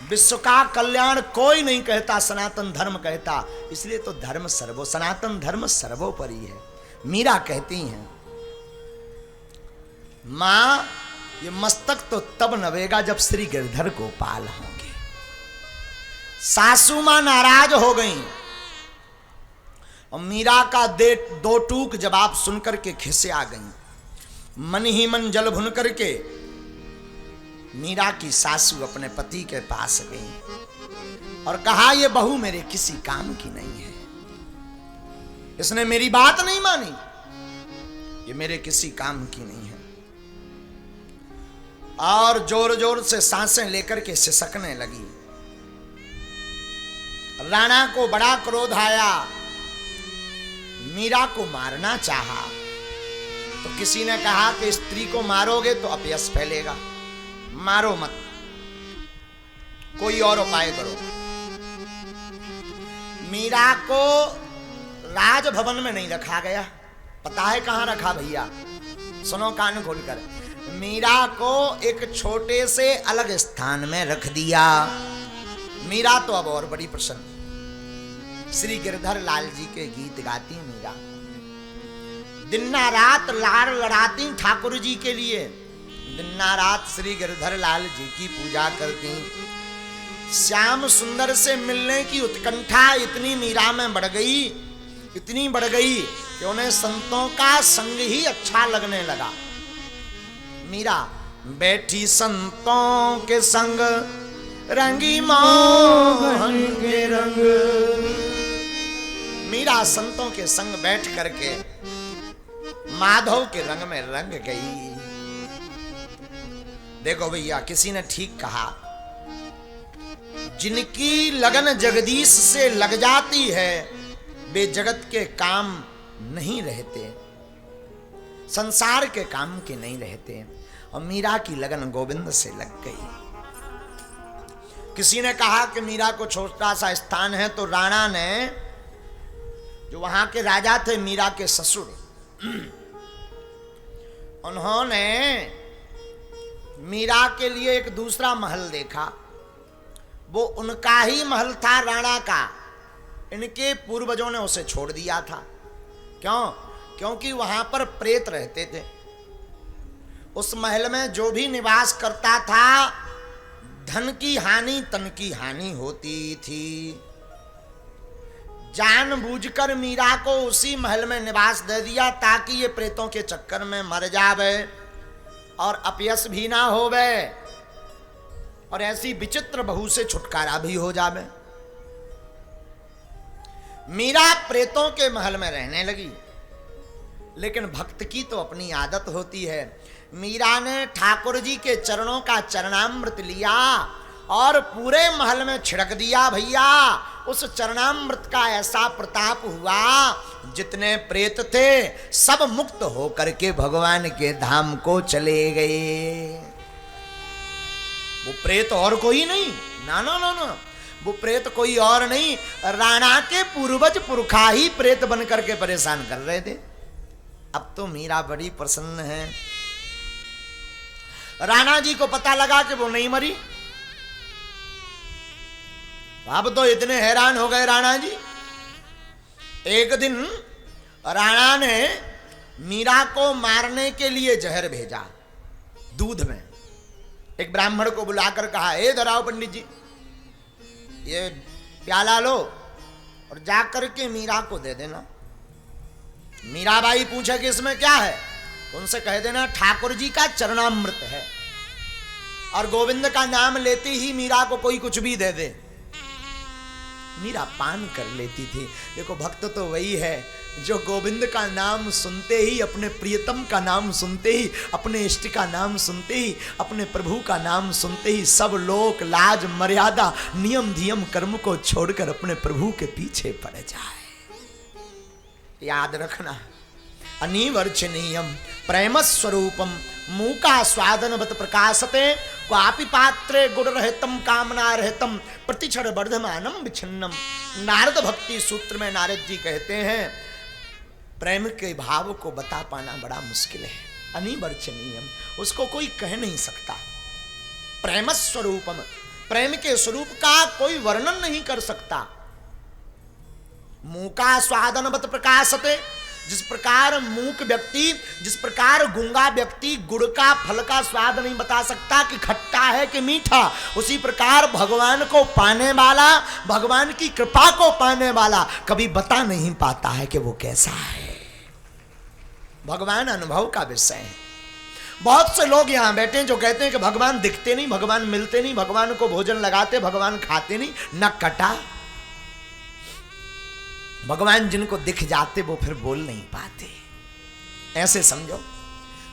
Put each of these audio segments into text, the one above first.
विश्व का कल्याण कोई नहीं कहता, सनातन धर्म कहता। इसलिए तो धर्म सनातन धर्म सर्वोपरि है। मीरा कहती हैं, मां ये मस्तक तो तब नवेगा जब श्री गिरधर गोपाल होंगे। सासू मां नाराज हो गई और मीरा का दो टूक जवाब सुनकर के खिसे आ गई। मन ही मन जल भुन करके मीरा की सासू अपने पति के पास गई और कहा, ये बहू मेरे किसी काम की नहीं है, इसने मेरी बात नहीं मानी, ये मेरे किसी काम की नहीं है। और जोर जोर से सांसें लेकर के सिसकने लगी। राणा को बड़ा क्रोध आया, मीरा को मारना चाहा तो किसी ने कहा कि स्त्री को मारोगे तो अपयश फैलेगा, मारो मत, कोई और उपाय करो। मीरा को राजभवन में नहीं रखा गया, पता है कहां रखा भैया? सुनो कान खोलकर। मीरा को एक छोटे से अलग स्थान में रख दिया। मीरा तो अब और बड़ी प्रसन्न, श्री गिरधर लाल जी के गीत गाती मीरा, दिन रात लाड़ लड़ाती ठाकुर जी के लिए, दिन रात श्री गिरधर लाल जी की पूजा करती। श्याम सुंदर से मिलने की उत्कंठा इतनी मीरा में बढ़ गई, इतनी बढ़ गई कि उन्हें संतों का संग ही अच्छा लगने लगा। मीरा बैठी संतों के संग, रंगी मोहन के रंग। मीरा संतों के संग बैठ करके माधव के रंग में रंग गई। देखो भैया, किसी ने ठीक कहा, जिनकी लगन जगदीश से लग जाती है वे जगत के काम नहीं रहते, संसार के काम के नहीं रहते। और मीरा की लगन गोविंद से लग गई। किसी ने कहा कि मीरा को छोटा सा स्थान है, तो राणा ने, जो वहां के राजा थे मीरा के ससुर, उन्होंने मीरा के लिए एक दूसरा महल देखा। वो उनका ही महल था, राणा का, इनके पूर्वजों ने उसे छोड़ दिया था। क्यों? क्योंकि वहां पर प्रेत रहते थे। उस महल में जो भी निवास करता था, धन की हानि तन की हानि होती थी। जानबूझकर मीरा को उसी महल में निवास दे दिया ताकि ये प्रेतों के चक्कर में मर जावे और अपयश भी ना होवे और ऐसी विचित्र बहू से छुटकारा भी हो जावे। मीरा प्रेतों के महल में रहने लगी, लेकिन भक्त की तो अपनी आदत होती है। मीरा ने ठाकुर जी के चरणों का चरणामृत लिया और पूरे महल में छिड़क दिया। भैया, उस चरणामृत का ऐसा प्रताप हुआ, जितने प्रेत थे सब मुक्त होकर के भगवान के धाम को चले गए। वो प्रेत और कोई नहीं, ना ना ना ना, वो प्रेत कोई और नहीं, राणा के पूर्वज पुरखा ही प्रेत बन करके परेशान कर रहे थे। अब तो मीरा बड़ी प्रसन्न है। राणा जी को पता लगा कि वो नहीं मरी। अब तो इतने हैरान हो गए राणा जी। एक दिन राणा ने मीरा को मारने के लिए जहर भेजा दूध में। एक ब्राह्मण को बुलाकर कहा, हे धराओ पंडित जी, ये प्याला लो और जाकर के मीरा को दे देना। मीराबाई पूछे कि इसमें क्या है, तो उनसे कह देना ठाकुर जी का चरणामृत है। और गोविंद का नाम लेते ही मीरा को कोई कुछ भी दे दे, मीरा पान कर लेती थी। देखो, भक्त तो वही है जो गोविंद का नाम सुनते ही, अपने प्रियतम का नाम सुनते ही, अपने इष्ट का नाम सुनते ही, अपने प्रभु का नाम सुनते ही सब लोक लाज मर्यादा नियम धियम कर्म को छोड़कर अपने प्रभु के पीछे पड़ जाए। याद रखना, अनिवर्चनीयम प्रेम स्वरूपम मूका स्वादनवत प्रकाशते क्वापि पात्रे गुण रहतम कामना रहतम प्रतिक्षण वर्धमानम विच्छिन्नम। नारद भक्ति सूत्र में नारद जी कहते हैं, प्रेम के भाव को बता पाना बड़ा मुश्किल है। अनिवर्चनीयम, उसको कोई कह नहीं सकता। प्रेम स्वरूपम, प्रेम के स्वरूप का कोई वर्णन नहीं कर सकता। मूका स्वादनवत प्रकाशते, जिस प्रकार मूक व्यक्ति, जिस प्रकार गूंगा व्यक्ति गुड़ का फल का स्वाद नहीं बता सकता कि खट्टा है कि मीठा, उसी प्रकार भगवान को पाने वाला, भगवान की कृपा को पाने वाला कभी बता नहीं पाता है कि वो कैसा है। भगवान अनुभव का विषय है। बहुत से लोग यहां बैठे हैं जो कहते हैं कि भगवान दिखते नहीं, भगवान मिलते नहीं, भगवान को भोजन लगाते, भगवान खाते नहीं, न कटा। भगवान जिनको दिख जाते वो फिर बोल नहीं पाते। ऐसे समझो,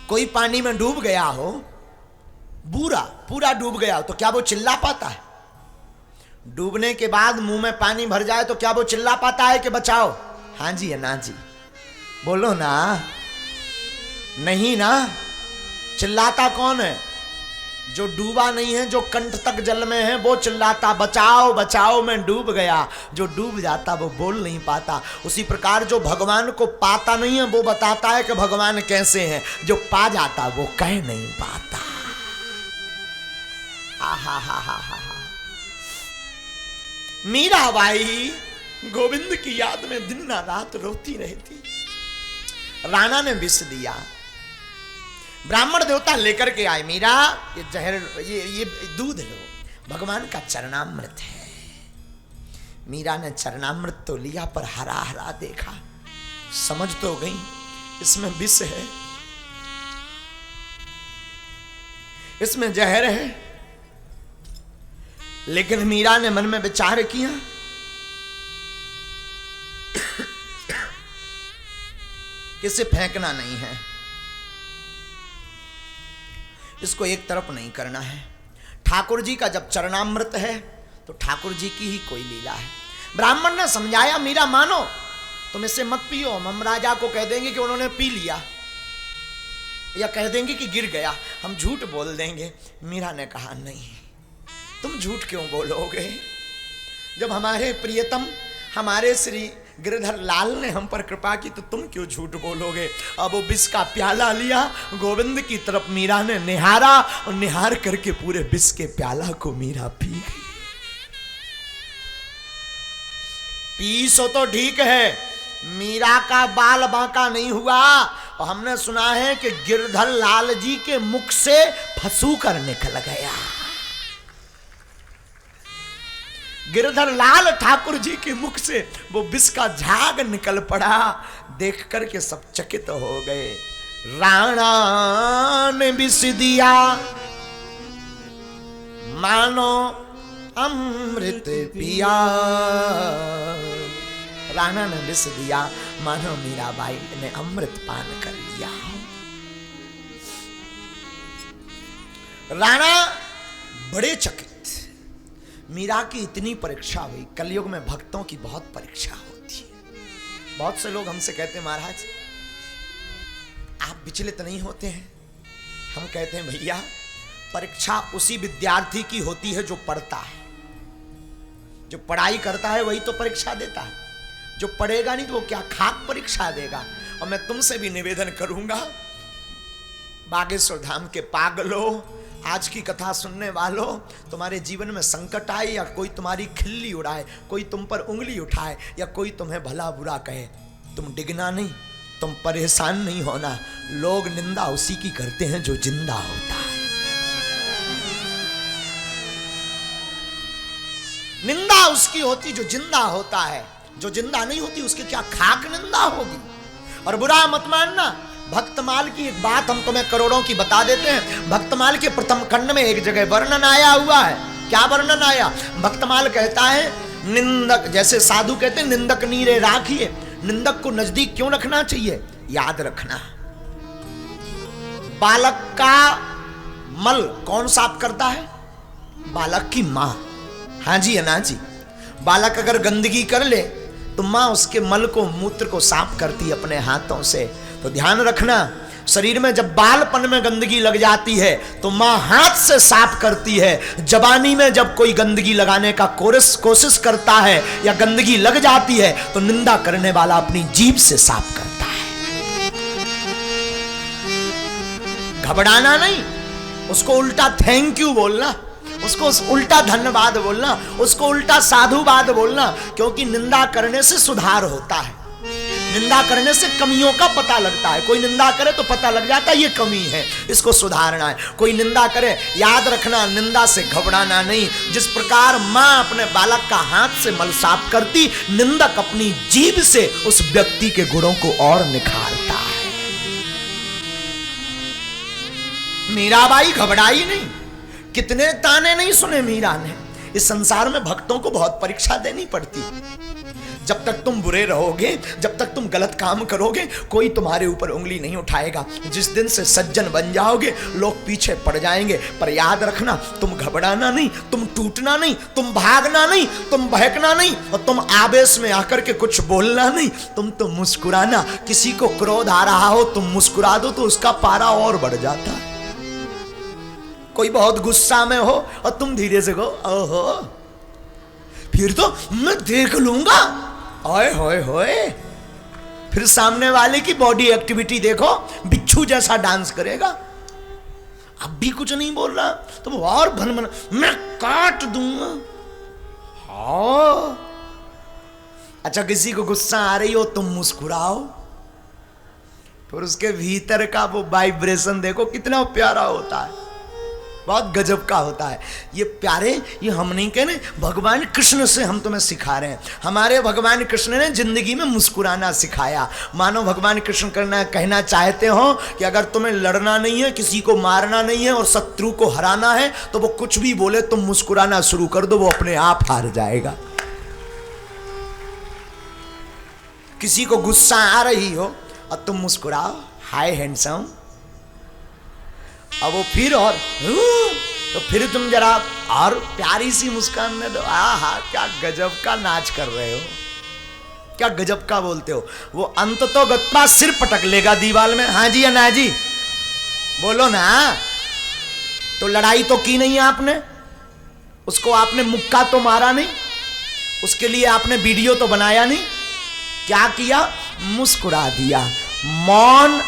कोई पानी में डूब गया हो, पूरा डूब गया हो, तो क्या वो चिल्ला पाता है? डूबने के बाद मुंह में पानी भर जाए तो क्या वो चिल्ला पाता है कि बचाओ? हाँ जी या ना जी? बोलो ना। नहीं ना। चिल्लाता कौन है? जो डूबा नहीं है, जो कंठ तक जल में है, वो चिल्लाता बचाओ बचाओ मैं डूब गया। जो डूब जाता वो बोल नहीं पाता। उसी प्रकार जो भगवान को पाता नहीं है वो बताता है कि भगवान कैसे हैं। जो पा जाता वो कह नहीं पाता। हा। मीराबाई गोविंद की याद में दिन ना रात रोती रहती। राणा ने विष दिया, ब्राह्मण देवता लेकर के आए, मीरा ये जहर, ये दूध लो, भगवान का चरणामृत है। मीरा ने चरणामृत तो लिया पर हरा हरा देखा, समझ तो गई इसमें विष है, इसमें जहर है। लेकिन मीरा ने मन में विचार किया कि इसे फेंकना नहीं है, इसको एक तरफ नहीं करना है। ठाकुर जी का जब चरणामृत है तो ठाकुर जी की ही कोई लीला है। ब्राह्मण ने समझाया, मीरा मानो, तुम इससे मत पियो, हम राजा को कह देंगे कि उन्होंने पी लिया, या कह देंगे कि गिर गया, हम झूठ बोल देंगे। मीरा ने कहा नहीं, तुम झूठ क्यों बोलोगे? जब हमारे प्रियतम हमारे श्री गिरधर लाल ने हम पर कृपा की तो तुम क्यों झूठ बोलोगे? अब वो विष का प्याला लिया, गोविंद की तरफ मीरा ने निहारा और निहार करके पूरे विष के प्याला को मीरा पी गई। पीसो तो ठीक है, मीरा का बाल बांका नहीं हुआ। और हमने सुना है कि गिरधर लाल जी के मुख से फंसू कर निकल गया। गिरधर लाल ठाकुर जी के मुख से वो विष का झाग निकल पड़ा। देख करके सब चकित हो गए। राणा ने विष दिया मानो अमृत पिया। राणा ने विष दिया मानो मीराबाई ने अमृत पान कर लिया। राणा बड़े चकित। मीरा की इतनी परीक्षा हुई। कलयुग में भक्तों की बहुत परीक्षा होती है। बहुत से लोग हमसे कहते हैं, महाराज आप विचलित नहीं होते हैं? हम कहते हैं, भैया परीक्षा उसी विद्यार्थी की होती है जो पढ़ता है। जो पढ़ाई करता है वही तो परीक्षा देता है। जो पढ़ेगा नहीं तो वो क्या खाक परीक्षा देगा। और मैं तुमसे भी निवेदन करूंगा, बागेश्वर धाम के पागलों, आज की कथा सुनने वालों, तुम्हारे जीवन में संकट आए या कोई तुम्हारी खिल्ली उड़ाए, कोई तुम पर उंगली उठाए या कोई तुम्हें भला बुरा कहे, तुम डिगना नहीं, तुम परेशान नहीं होना। लोग निंदा उसी की करते हैं जो जिंदा होता है। निंदा उसकी होती जो जिंदा होता है। जो जिंदा नहीं होती उसकी क्या खाक निंदा होगी। और बुरा मत मानना, भक्तमाल की एक बात हम तुम्हें करोड़ों की बता देते हैं। भक्तमाल के प्रथम खंड में एक जगह वर्णन आया हुआ है। क्या वर्णन आया? भक्तमाल कहता है, निंदक, जैसे साधु कहते हैं निंदक नीरे राखिए, निंदक को नजदीक क्यों रखना चाहिए? याद रखना, बालक का मल कौन साफ करता है? बालक की मां। हाँ जी है ना जी। बालक अगर गंदगी कर ले तो मां उसके मल को, मूत्र को साफ करती है अपने हाथों से। तो ध्यान रखना, शरीर में जब बालपन में गंदगी लग जाती है तो मां हाथ से साफ करती है। जवानी में जब कोई गंदगी लगाने का कोशिश करता है या गंदगी लग जाती है तो निंदा करने वाला अपनी जीभ से साफ करता है। घबराना नहीं, उसको उल्टा थैंक यू बोलना। उसको उल्टा धन्यवाद बोलना, उसको उल्टा साधुवाद बोलना, क्योंकि निंदा करने से सुधार होता है, निंदा करने से कमियों का पता लगता है। कोई निंदा करे तो पता लग जाता है ये कमी है, इसको सुधारना है। कोई निंदा करे, याद रखना, निंदा से घबराना नहीं। जिस प्रकार मां अपने बालक का हाथ से मल साफ करती, निंदक अपनी जीभ से उस व्यक्ति के गुणों को और निखारता है। मीराबाई घबराई नहीं, कितने ताने नहीं सुने मीरा ने। इस संसार में भक्तों को बहुत परीक्षा देनी पड़ती। जब तक तुम बुरे रहोगे, जब तक तुम गलत काम करोगे, कोई तुम्हारे ऊपर उंगली नहीं उठाएगा। जिस दिन से सज्जन बन जाओगे, लोग पीछे पड़ जाएंगे। पर याद रखना, तुम घबराना नहीं, तुम टूटना नहीं, तुम भागना नहीं, तुम बहकना नहीं, और तुम आवेश में आकर के कुछ बोलना नहीं। तुम तो मुस्कुराना। किसी को क्रोध आ रहा हो, तुम मुस्कुरा दो तो उसका पारा और बढ़ जाता है। कोई बहुत गुस्सा में हो और तुम धीरे से कहो, ओहो, फिर तो मैं देख लूंगा, ओए होए होए, फिर सामने वाले की बॉडी एक्टिविटी देखो, बिच्छू जैसा डांस करेगा। अब भी कुछ नहीं बोल रहा तो वो और भन भन, मैं काट दूंगा। हाँ, अच्छा, किसी को गुस्सा आ रही हो तुम मुस्कुराओ, फिर उसके भीतर का वो वाइब्रेशन देखो कितना प्यारा होता है, बहुत गजब का होता है। ये प्यारे, ये हम नहीं कह रहे, भगवान कृष्ण से हम तुम्हें सिखा रहे हैं। हमारे भगवान कृष्ण ने जिंदगी में मुस्कुराना सिखाया। मानो भगवान कृष्ण कहना चाहते हो कि अगर तुम्हें लड़ना नहीं है, किसी को मारना नहीं है और शत्रु को हराना है, तो वो कुछ भी बोले तुम मुस्कुराना शुरू कर दो, वो अपने आप हार जाएगा। किसी को गुस्सा आ रही हो और तुम मुस्कुराओ, हाय हैंडसम, अब वो फिर और तो फिर तुम जरा और प्यारी सी मुस्कान में दो, आहा क्या गजब का नाच कर रहे हो, क्या गजब का बोलते हो। वो अंत तो गत्ता सिर पटक लेगा दीवार में। हाँ जी या ना जी, बोलो ना। तो लड़ाई तो की नहीं आपने, उसको आपने मुक्का तो मारा नहीं, उसके लिए आपने वीडियो तो बनाया नहीं, क्या किया, मुस्कुरा दिया। मौन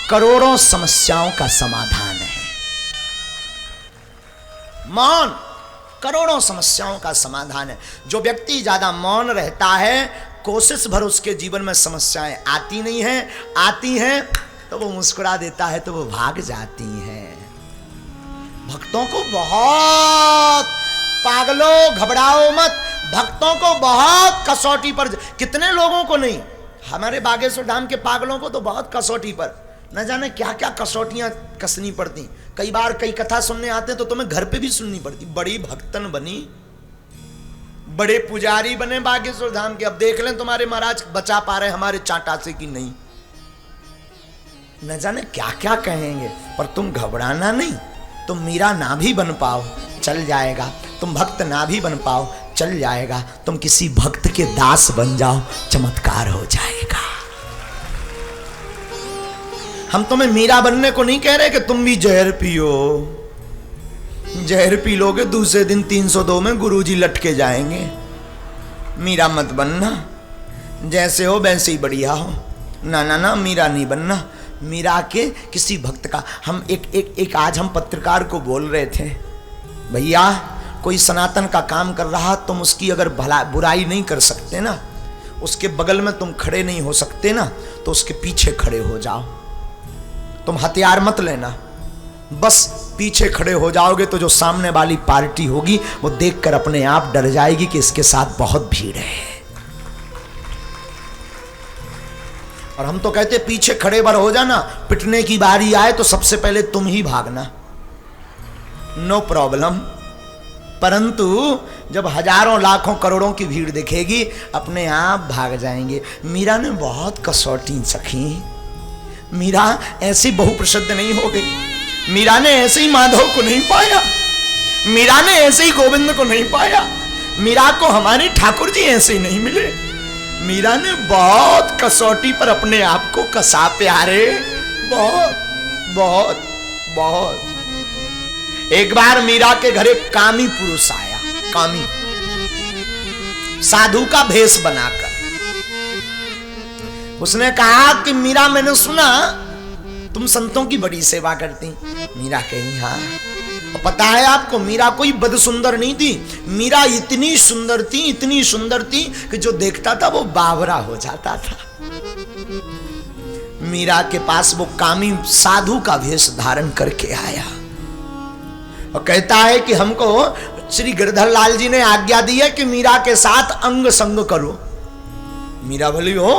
करोड़ों समस्याओं का समाधान है। मौन करोड़ों समस्याओं का समाधान है। जो व्यक्ति ज्यादा मौन रहता है, कोशिश भर उसके जीवन में समस्याएं आती नहीं हैं, आती हैं तो वो मुस्कुरा देता है, तो वो भाग जाती हैं। भक्तों को बहुत, पागलों घबराओ मत, भक्तों को बहुत कसौटी पर, कितने लोगों को नहीं, हमारे बागेश्वर धाम के पागलों को तो बहुत कसौटी पर, न जाने क्या क्या कसौटियां कसनी पड़ती। कई बार कई कथा सुनने आते तो तुम्हें घर पे भी सुननी पड़ती। बड़ी भक्तन बनी, बड़े पुजारी बने बागेश्वर धाम के, अब देख लें तुम्हारे महाराज बचा पा रहे हमारे चांटा से कि नहीं, न जाने क्या क्या कहेंगे। पर तुम घबराना नहीं, तुम मीरा ना भी बन पाओ चल जाएगा, तुम भक्त ना भी बन पाओ चल जाएगा, तुम किसी भक्त के दास बन जाओ, चमत्कार हो जाएगा। हम तुम्हें मीरा बनने को नहीं कह रहे कि तुम भी जहर पियो, जहर पी लोगे दूसरे दिन 302 में गुरुजी लटके जाएंगे। मीरा मत बनना, जैसे हो वैसे ही बढ़िया हो। ना ना ना, मीरा नहीं बनना, मीरा के किसी भक्त का। हम एक आज हम पत्रकार को बोल रहे थे, भैया कोई सनातन का काम कर रहा, तुम उसकी अगर बुराई नहीं कर सकते ना, उसके बगल में तुम खड़े नहीं हो सकते ना, तो उसके पीछे खड़े हो जाओ। तुम हथियार मत लेना, बस पीछे खड़े हो जाओगे तो जो सामने वाली पार्टी होगी वो देखकर अपने आप डर जाएगी कि इसके साथ बहुत भीड़ है। और हम तो कहते पीछे खड़े बार हो जाना, पिटने की बारी आए तो सबसे पहले तुम ही भागना, नो प्रॉब्लम। परंतु जब हजारों लाखों करोड़ों की भीड़ दिखेगी, अपने आप भाग जाएंगे। मीरा ने बहुत कसौटी सखी, मीरा ऐसी बहु प्रसिद्ध नहीं हो गई, मीरा ने ऐसे ही माधव को नहीं पाया, मीरा ने ऐसे ही गोविंद को नहीं पाया, मीरा को हमारे ठाकुर जी ऐसे ही नहीं मिले। मीरा ने बहुत कसौटी पर अपने आप को कसा प्यारे, बहुत बहुत बहुत। एक बार मीरा के घर एक कामी पुरुष आया, कामी, साधु का भेष बनाकर। उसने कहा कि मीरा मैंने सुना तुम संतों की बड़ी सेवा करती। मीरा कही हाँ। पता है आपको, मीरा कोई बद सुंदर नहीं थी। मीरा इतनी सुंदर थी, इतनी सुंदर थी कि जो देखता था वो बावरा हो जाता था। मीरा के पास वो कामी साधु का वेश धारण करके आया और कहता है कि हमको श्री गिरधर लाल जी ने आज्ञा दी है कि मीरा के साथ अंग संग करो। मीरा बोली हो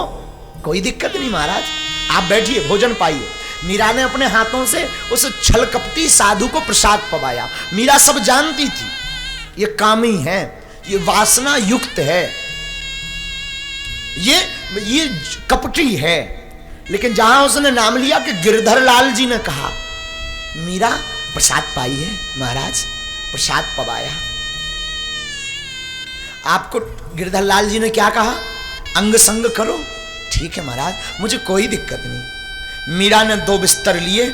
कोई दिक्कत नहीं महाराज, आप बैठिए, भोजन पाइए। मीरा ने अपने हाथों से उस छलकपटी साधु को प्रसाद पवाया। मीरा सब जानती थी ये कामी है, ये वासना युक्त है, ये कपटी है। लेकिन जहां उसने नाम लिया कि गिरधर लाल जी ने कहा, मीरा प्रसाद पाई है महाराज, प्रसाद पवाया। आपको गिरधर लाल जी ने क्या कहा, अंग संग करो। ठीक है महाराज, मुझे कोई दिक्कत नहीं। मीरा ने 2 बिस्तर लिए,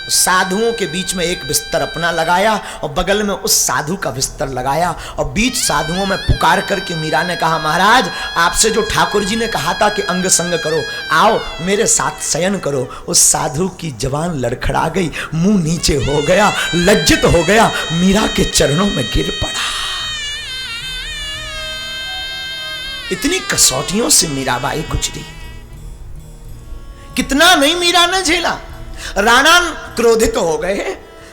साधुओं के बीच में एक बिस्तर अपना लगाया और बगल में उस साधु का बिस्तर लगाया और बीच साधुओं में पुकार करके मीरा ने कहा, महाराज आपसे जो ठाकुर जी ने कहा था कि अंग संग करो, आओ मेरे साथ शयन करो। उस साधु की जवान लड़खड़ा गई, मुंह नीचे हो गया, लज्जित हो गया, मीरा के चरणों में गिर पड़ा। इतनी कसौटियों से मीराबाई गुजरी, कितना नहीं मीरा ने झेला। राणा क्रोधित हो गए।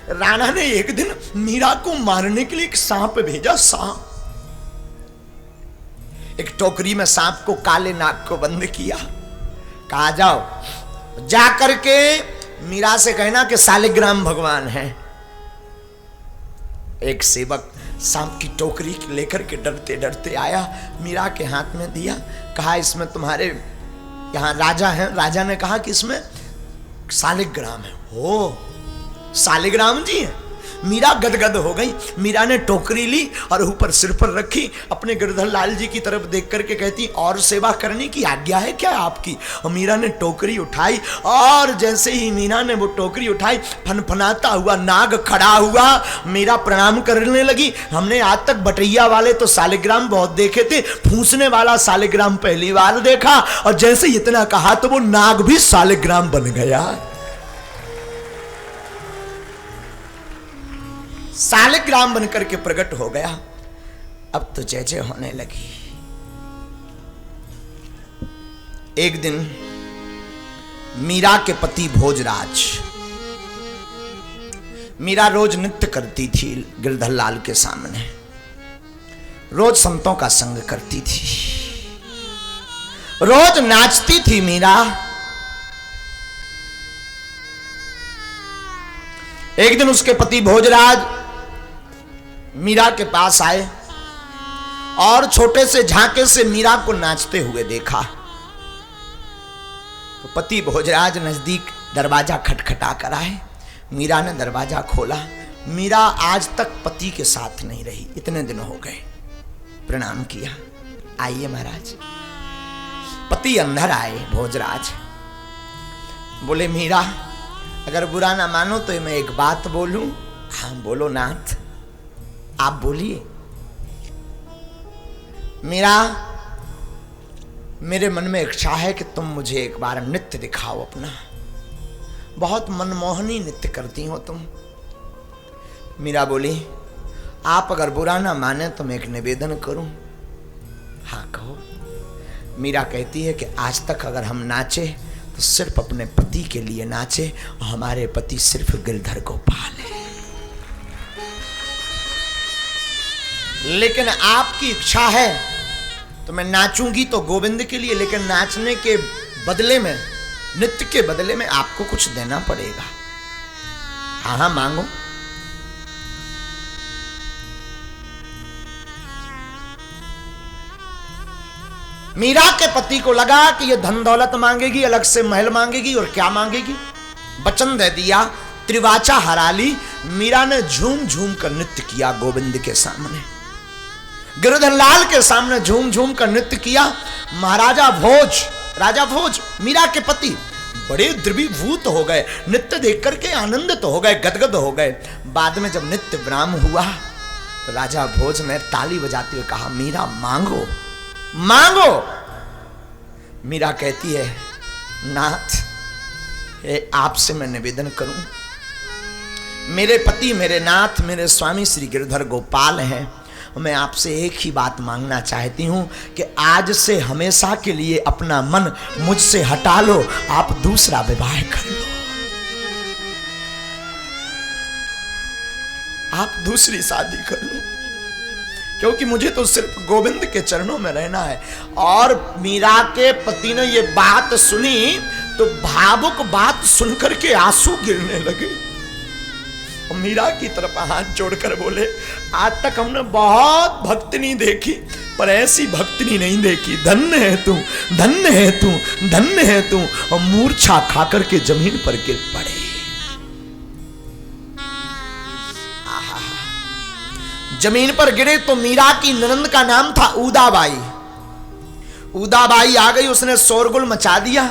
राणा ने एक दिन मीरा को मारने के लिए एक सांप भेजा। सांप, एक टोकरी में सांप को, काले नाग को बंद किया। कहा जाओ जा करके मीरा से कहना कि सालिग्राम भगवान है। एक सेवक सांप की टोकरी लेकर के डरते डरते आया, मीरा के हाथ में दिया। कहा इसमें तुम्हारे यहां राजा है। राजा ने कहा कि इसमें सालिग्राम है। हो सालिग्राम जी है। मीरा गदगद हो गई। मीरा ने टोकरी ली और ऊपर सिर पर रखी, अपने गिरधर लाल जी की तरफ देख करके कहती, और सेवा करने की आज्ञा है क्या आपकी? और मीरा ने टोकरी उठाई और जैसे ही मीरा ने वो टोकरी उठाई, फनफनाता हुआ नाग खड़ा हुआ। मीरा प्रणाम करने लगी। हमने आज तक बटैया वाले तो सालिग्राम बहुत देखे थे, फूसने वाला सालिग्राम पहली बार देखा। और जैसे इतना कहा तो वो नाग भी सालिग्राम बन गया। सालिग्राम बनकर के प्रकट हो गया। अब तो जय जय होने लगी। एक दिन मीरा के पति भोजराज, मीरा रोज नृत्य करती थी गिरधर लाल के सामने, रोज संतों का संग करती थी, रोज नाचती थी मीरा। एक दिन उसके पति भोजराज मीरा के पास आए और छोटे से झांके से मीरा को नाचते हुए देखा। तो पति भोजराज नजदीक दरवाजा खटखटा कर आए। मीरा ने दरवाजा खोला। मीरा आज तक पति के साथ नहीं रही, इतने दिन हो गए। प्रणाम किया, आइए महाराज। पति अंदर आए। भोजराज बोले, मीरा अगर बुरा ना मानो तो मैं एक बात बोलूं? हाँ बोलो नाथ, आप बोलिए। मीरा, मेरे मन में इच्छा है कि तुम मुझे एक बार नृत्य दिखाओ अपना। बहुत मनमोहनी नृत्य करती हो तुम। मीरा बोली, आप अगर बुरा ना माने तो मैं एक निवेदन करूं? हाँ कहो। मीरा कहती है कि आज तक अगर हम नाचे तो सिर्फ अपने पति के लिए नाचे, और हमारे पति सिर्फ गिरधर गोपाल है। लेकिन आपकी इच्छा है तो मैं नाचूंगी तो गोविंद के लिए, लेकिन नाचने के बदले में, नृत्य के बदले में आपको कुछ देना पड़ेगा। हाँ हाँ मांगो। मीरा के पति को लगा कि ये धन दौलत मांगेगी, अलग से महल मांगेगी, और क्या मांगेगी। वचन दे दिया, त्रिवाचा हरा ली। मीरा ने झूम झूम कर नृत्य किया गोविंद के सामने, गिरधर लाल के सामने झूम झूम कर नृत्य किया। महाराजा भोज, राजा भोज मीरा के पति बड़े द्रवीभूत हो गए, नृत्य देख करके आनंदित हो गए, गदगद हो गए। बाद में जब नृत्य विराम हुआ तो राजा भोज ने ताली बजाते हुए कहा, मीरा मांगो मांगो। मीरा कहती है, नाथ आपसे मैं निवेदन करूं मेरे पति, मेरे नाथ, मेरे स्वामी श्री गिरधर गोपाल हैं। मैं आपसे एक ही बात मांगना चाहती हूं कि आज से हमेशा के लिए अपना मन मुझसे हटा लो, आप दूसरा विवाह कर लो, आप दूसरी शादी कर लो, क्योंकि मुझे तो सिर्फ गोविंद के चरणों में रहना है। और मीरा के पति ने ये बात सुनी तो भावुक बात सुनकर के आंसू गिरने लगे। और मीरा की तरफ हाथ जोड़कर बोले, आज तक हमने बहुत भक्तिनी देखी, पर ऐसी भक्तिनी नहीं देखी। धन्य है तू, धन्य है तू, धन्य है तू। और मूर्छा खाकर के जमीन पर गिर पड़े। जमीन पर गिरे तो मीरा की ननंद का नाम था उदाबाई। उदाबाई आ गई, उसने शोरगुल मचा दिया।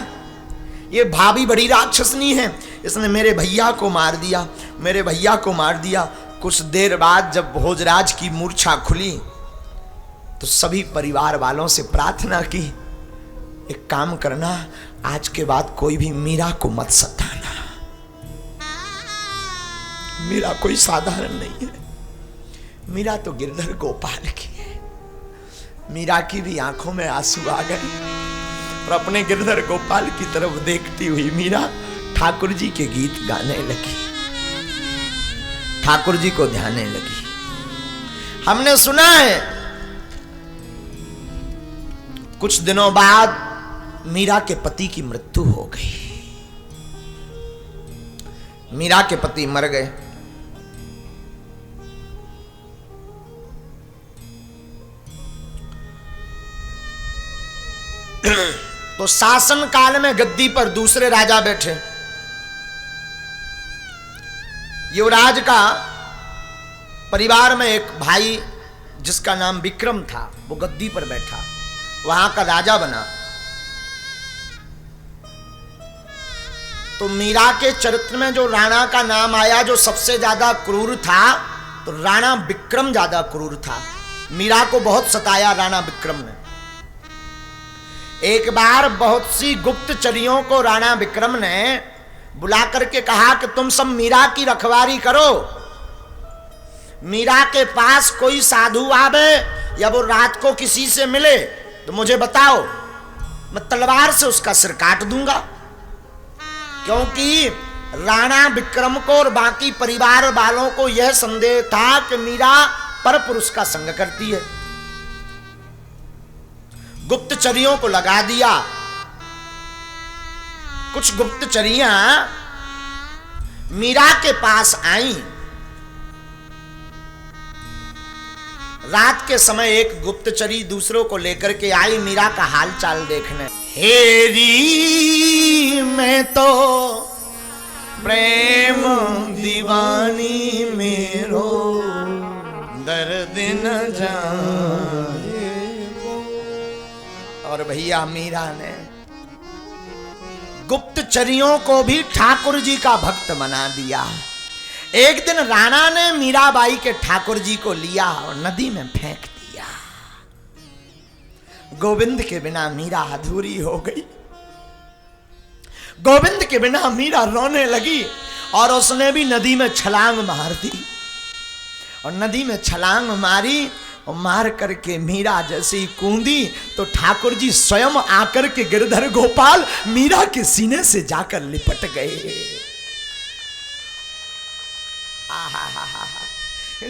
ये भाभी बड़ी राक्षसनी है, इसने मेरे भैया को मार दिया, मेरे भैया को मार दिया। कुछ देर बाद जब भोजराज की मूर्छा खुली तो सभी परिवार वालों से प्रार्थना की, एक काम करना, आज के बाद कोई भी मीरा को मत सताना। मीरा कोई साधारण नहीं है, मीरा तो गिरधर गोपाल की है। मीरा की भी आंखों में आंसू आ गए और अपने गिरधर गोपाल की तरफ देखती हुई मीरा ठाकुर जी के गीत गाने लगी, ठाकुर जी को ध्याने लगी। हमने सुना है कुछ दिनों बाद मीरा के पति की मृत्यु हो गई। मीरा के पति मर गए। तो शासन काल में गद्दी पर दूसरे राजा बैठे। युवराज का परिवार में एक भाई जिसका नाम विक्रम था, वो गद्दी पर बैठा, वहां का राजा बना। तो मीरा के चरित्र में जो राणा का नाम आया, जो सबसे ज्यादा क्रूर था, तो राणा विक्रम ज्यादा क्रूर था। मीरा को बहुत सताया राणा विक्रम ने। एक बार बहुत सी गुप्तचरियों को राणा विक्रम ने बुला करके कहा कि तुम सब मीरा की रखवारी करो। मीरा के पास कोई साधु आवे या वो रात को किसी से मिले तो मुझे बताओ, मैं तलवार से उसका सिर काट दूंगा। क्योंकि राणा विक्रम को और बाकी परिवार वालों को यह संदेह था कि मीरा परपुरुष का संग करती है। गुप्तचरियों को लगा दिया। कुछ गुप्तचरियां मीरा के पास आई। रात के समय एक गुप्तचरी दूसरों को लेकर के आई मीरा का हाल चाल देखने। हेरी मैं तो प्रेम दीवानी मेरो दर्द न जाने। और भैया मीरा ने गुप्तचरियों को भी ठाकुर जी का भक्त बना दिया। एक दिन राणा ने मीराबाई के ठाकुर जी को लिया और नदी में फेंक दिया। गोविंद के बिना मीरा अधूरी हो गई। गोविंद के बिना मीरा रोने लगी और उसने भी नदी में छलांग मार दी। और नदी में छलांग मारी और मार करके मीरा जैसे ही कूदी तो ठाकुर जी स्वयं आकर के गिरधर गोपाल मीरा के सीने से जाकर लिपट गए।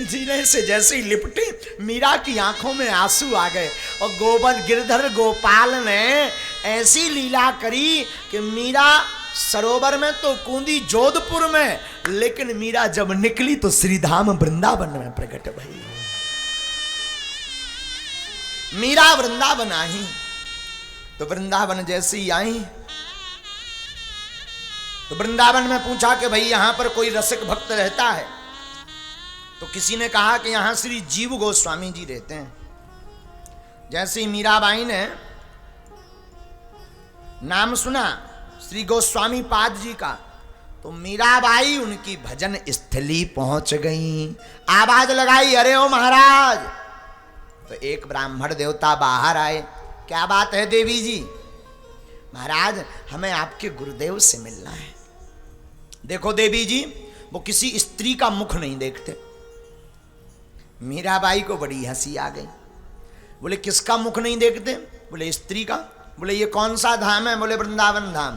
सीने से जैसे ही लिपटे मीरा की आंखों में आंसू आ गए। और गिरधर गोपाल ने ऐसी लीला करी कि मीरा सरोवर में तो कूदी जोधपुर में, लेकिन मीरा जब निकली तो श्रीधाम वृंदावन में प्रकट भई। मीरा वृंदावन आई तो वृंदावन जैसे ही आई तो वृंदावन में पूछा कि भाई यहां पर कोई रसिक भक्त रहता है? तो किसी ने कहा कि यहां श्री जीव गोस्वामी जी रहते हैं। जैसे ही मीराबाई ने नाम सुना श्री गोस्वामी पाद जी का तो मीराबाई उनकी भजन स्थली पहुंच गई। आवाज लगाई, अरे ओ महाराज। तो एक ब्राह्मण देवता बाहर आए। क्या बात है देवी जी? महाराज हमें आपके गुरुदेव से मिलना है। देखो देवी जी, वो किसी स्त्री का मुख नहीं देखते। मीराबाई को बड़ी हंसी आ गई। बोले किसका मुख नहीं देखते? बोले स्त्री का। बोले ये कौन सा धाम है? बोले वृंदावन धाम।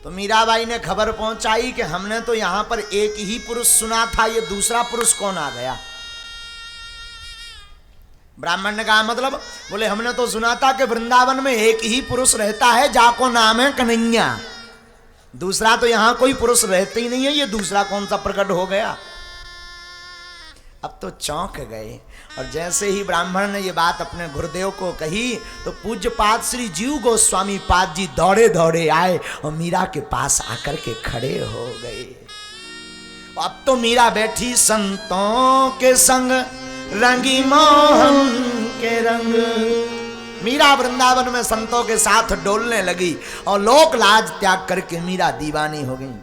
तो मीराबाई ने खबर पहुंचाई कि हमने तो यहां पर एक ही पुरुष सुना था, ये दूसरा पुरुष कौन आ गया? ब्राह्मण ने कहा मतलब? बोले हमने तो सुना था कि वृंदावन में एक ही पुरुष रहता है, जाको नाम है कन्हैया। दूसरा तो यहां कोई पुरुष रहते ही नहीं है, ये दूसरा कौन सा प्रकट हो गया? अब तो चौंक गए। और जैसे ही ब्राह्मण ने ये बात अपने गुरुदेव को कही तो पूज्यपाद श्री जीव गोस्वामी पाद जी दौड़े दौड़े आए और मीरा के पास आकर के खड़े हो गए। अब तो मीरा बैठी संतों के संग रंगी मोहन के रंग। मीरा वृंदावन में संतों के साथ डोलने लगी और लोक लाज त्याग करके मीरा दीवानी हो गई।